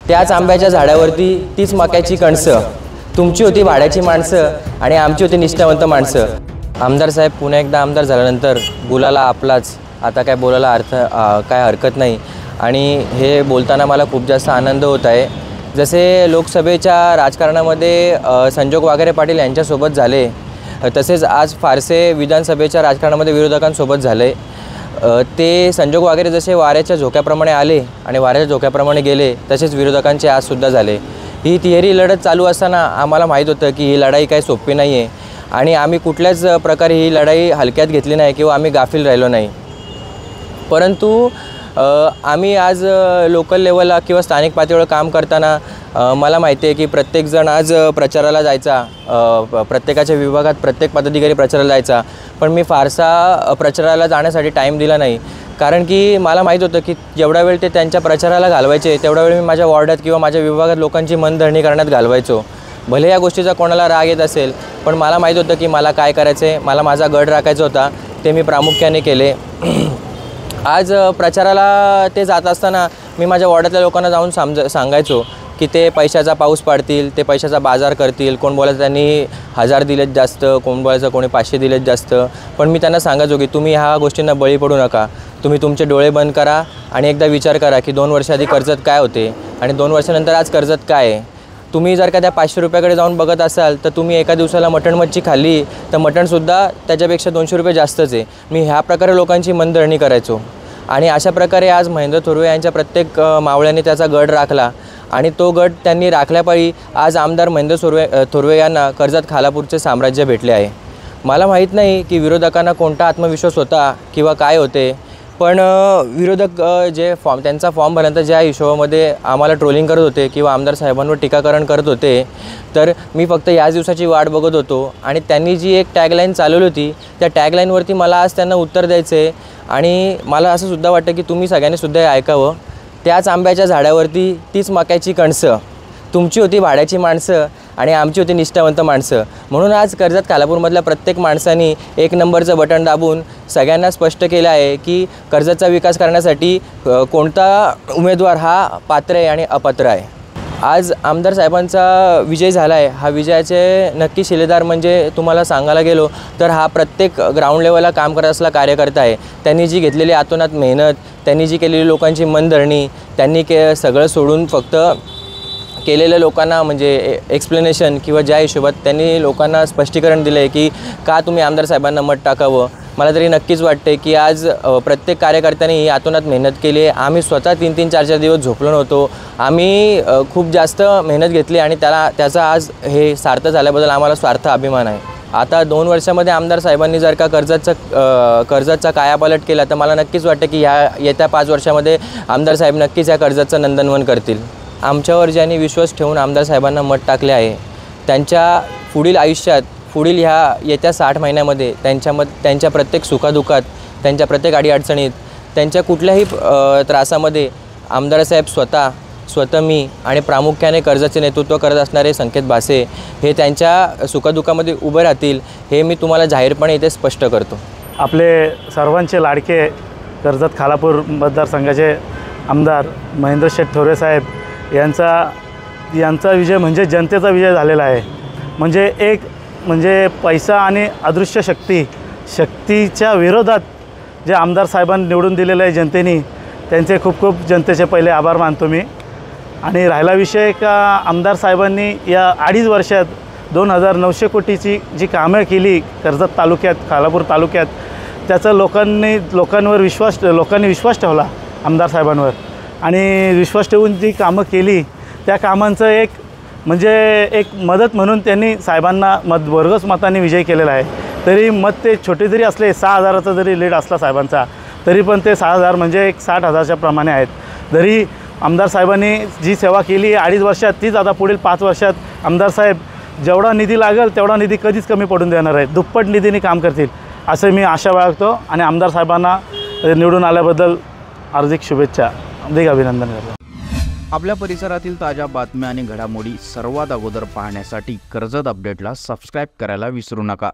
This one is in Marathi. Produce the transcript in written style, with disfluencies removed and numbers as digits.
त्याच आंब्याच्या झाडावरती तीच मक्याची कणसं, तुमची होती भाड्याची माणसं आणि आमची होती निष्ठावंत माणसं। आमदार साहेब पुन्हा एकदा आमदार झाल्यानंतर गुलाला आपलाच, आता काय बोलायला काय हरकत नाही आणि हे बोलताना मला खूप जास्त आनंद होत आहे। जसे लोकसभेच्या राजकारणामध्ये संजोग वाघेरे पाटील यांच्यासोबत झाले, तसेच आज फारसे विधानसभेच्या राजकारणामध्ये विरोधकांसोबत झाले। ते संजोग वाघेरे जसे वाऱ्याच्या झोक्याप्रमाणे आले आणि वाऱ्याच्या झोक्याप्रमाणे गेले, तसेच विरोधकांचे आजसुद्धा झाले। ही तिहेरी लढत चालू असताना आम्हाला माहीत होतं की ही लढाई काही सोपी नाही आहे आणि आम्ही कुठल्याच प्रकारे ही लढाई हलक्यात घेतली नाही किंवा आम्ही गाफील राहिलो नाही। परंतु आम्ही आज लोकल लेवलला किंवा स्थानिक पातळीवर काम करताना मला माहिती आहे की प्रत्येकजण आज प्रचाराला जायचा, प्रत्येकाच्या विभागात प्रत्येक पदाधिकारी प्रचाराला जायचा, पण मी फारसा प्रचाराला जाण्यासाठी टाईम दिला नाही। कारण की मला माहीत होतं की जेवढा वेळ ते त्यांच्या प्रचाराला घालवायचे तेवढा वेळ मी माझ्या वॉर्डात किंवा माझ्या विभागात लोकांची मनधरणी करण्यात घालवायचो। भले या गोष्टीचा कोणाला राग येत असेल, पण मला माहीत होतं की मला काय करायचं आहे, मला माझा गड राखायचा होता, ते मी प्रामुख्याने केले। आज प्रचाराला ते जात असताना मी माझ्या वॉर्डातल्या लोकांना जाऊन सांगायचो की ते पैशाचा पाऊस पाडतील, ते पैशाचा बाजार करतील, कोण बोलायचं त्यांनी 1000 दिलेत जास्त, कोण बोलायचं कोणी 500 दिलेत जास्त, पण मी त्यांना सांगायचो की तुम्ही ह्या गोष्टींना बळी पडू नका। तुम्ही तुमचे डोळे बंद करा आणि एकदा विचार करा की 2 वर्ष आधी कर्जत काय होते आणि 2 वर्षानंतर आज कर्जत काय आहे। तुम्ही जर का त्या 500 रुपयाकडे जाऊन बघत असाल तर तुम्ही एका दिवसाला मटण मच्छी खाल्ली तर मटणसुद्धा त्याच्यापेक्षा 200 रुपये जास्तच आहे। मी ह्या प्रकारे लोकांची मनधरणी करायचो आणि अशा प्रकारे आज महेंद्र थोरवे यांच्या प्रत्येक मावळ्याने त्याचा गड राखला आणि तो गड त्यांनी राखल्यापायी आज आमदार महेंद्र थोरवे यांना कर्जत खालापूरचे साम्राज्य भेटले आहे। मला माहीत नाही की विरोधकांना कोणता आत्मविश्वास होता किंवा काय होते, पण विरोधक जे त्यांचा फॉर्म भरल्यानंतर ज्या हिशोबामध्ये आम्हाला ट्रोलिंग करत होते किंवा आमदार साहेबांवर टीकाकरण करत होते, तर मी फक्त याच दिवसाची वाट बघत होतो आणि त्यांनी जी एक टॅगलाईन चालवली होती त्या टॅगलाईनवरती मला आज त्यांना उत्तर द्यायचं आहे आणि मला असं सुद्धा वाटतं की तुम्ही सगळ्यांनी सुद्धा हे ऐकावं। त्याच आंब्याच्या झाडावरती तीच मक्याची कणसं, तुमची होती भाड्याची माणसं आणि आमची होती निष्ठावंत माणसं। म्हणून आज कर्जत खालापूरमधल्या प्रत्येक माणसांनी 1 नंबरचं बटन दाबून सगळ्यांना स्पष्ट केलं आहे की कर्जतचा विकास करण्यासाठी कोणता उमेदवार हा पात्र आहे आणि अपात्र आहे। आज आमदार साहेबांचा विजय झाला आहे, हा विजयाचे नक्की शिलेदार म्हणजे तुम्हाला सांगायला गेलो तर हा प्रत्येक ग्राउंड लेवलला काम करत असलेला कार्यकर्ता आहे। त्यांनी जी घेतलेली आतोनात मेहनत, त्यांनी जी केलेली लोकांची मनधरणी, त्यांनी सगळं सोडून फक्त केलेल्या लोकांना म्हणजे एक्सप्लेनेशन किंवा ज्या हिशोबात त्यांनी लोकांना स्पष्टीकरण दिलं आहे की का तुम्ही आमदार साहेबांना मत टाकावं, मला तरी नक्कीच वाटते की आज प्रत्येक कार्यकर्त्यांनी ही आतोनात मेहनत केली आहे। आम्ही स्वतः 3-3, 4-4 दिवस झोपलो नव्हतो, आम्ही खूप जास्त मेहनत घेतली आणि त्याचा आज हे सार्थ झाल्याबद्दल आम्हाला स्वार्थ अभिमान आहे। आता 2 वर्षामध्ये आमदार साहेबांनी जर का कर्जतचा कायापालट केला तर मला नक्कीच वाटतं की येत्या 5 वर्षामध्ये आमदार साहेब नक्कीच या कर्जतचं नंदनवन करतील। आमच्यावर ज्यांनी विश्वास ठेवून आमदार साहेबांना मत टाकले आहे त्यांच्या पुढील आयुष्यात, पुढील येत्या 60 महिन्यामध्ये त्यांच्या प्रत्येक सुखादुखात, त्यांच्या प्रत्येक अडीअडचणीत, त्यांच्या कुठल्याही त्रासामध्ये आमदार साहेब स्वतः मी आणि प्रामुख्याने कर्जतचे नेतृत्व करत असणारे संकेत भासे हे त्यांच्या सुखदुखामध्ये उभे राहतील, हे मी तुम्हाला जाहीरपणे इथे स्पष्ट करतो। आपले सर्वांचे लाडके कर्जत खालापूर मतदारसंघाचे आमदार महेंद्र शेठ थोरवे साहेब यांचा विजय म्हणजे जनतेचा विजय झालेला आहे। म्हणजे पैसा आणि अदृश्य शक्तीच्या विरोधात जे आमदार साहेबांनी निवडून दिलेलं आहे जनतेने, त्यांचे खूप खूप जनतेचे पहिले आभार मानतो मी। आणि राहिला विषय का आमदार साहेबांनी या 2.5 वर्षात 2900 कोटीची जी कामं केली कर्जत तालुक्यात, खालापूर तालुक्यात, त्याचा लोकांनी विश्वास ठेवला आमदार साहेबांवर आणि विश्वास ठेवून जी कामं केली त्या कामांचं एक मदत म्हणून त्यांनी साहेबांना भरघोस मताने विजय केलेला आहे। तरी मत ते छोटे जरी असले, 6000चा जरी लीड असला साहेबांचा, तरी पण ते 6000 म्हणजे 60,000च्या प्रमाणे आहेत। जरी आमदार साहेबांनी जी सेवा केली 2.5 वर्षात, तीच आता पुढील 5 वर्षात आमदार साहेब जेवढा निधी लागेल तेवढा निधी कधीच कमी पडून देणार आहेत, दुप्पट निधीने काम करतील असं मी आशा बाळगतो आणि आमदार साहेबांना निवडून आल्याबद्दल हार्दिक शुभेच्छा, हार्दिक अभिनंदन करतो। आपल्या परिसरातील ताज्या बातम्या आणि घडामोडी सर्वात अगोदर पाहण्यासाठी कर्जत अपडेटला सबस्क्राइब करायला विसरू नका।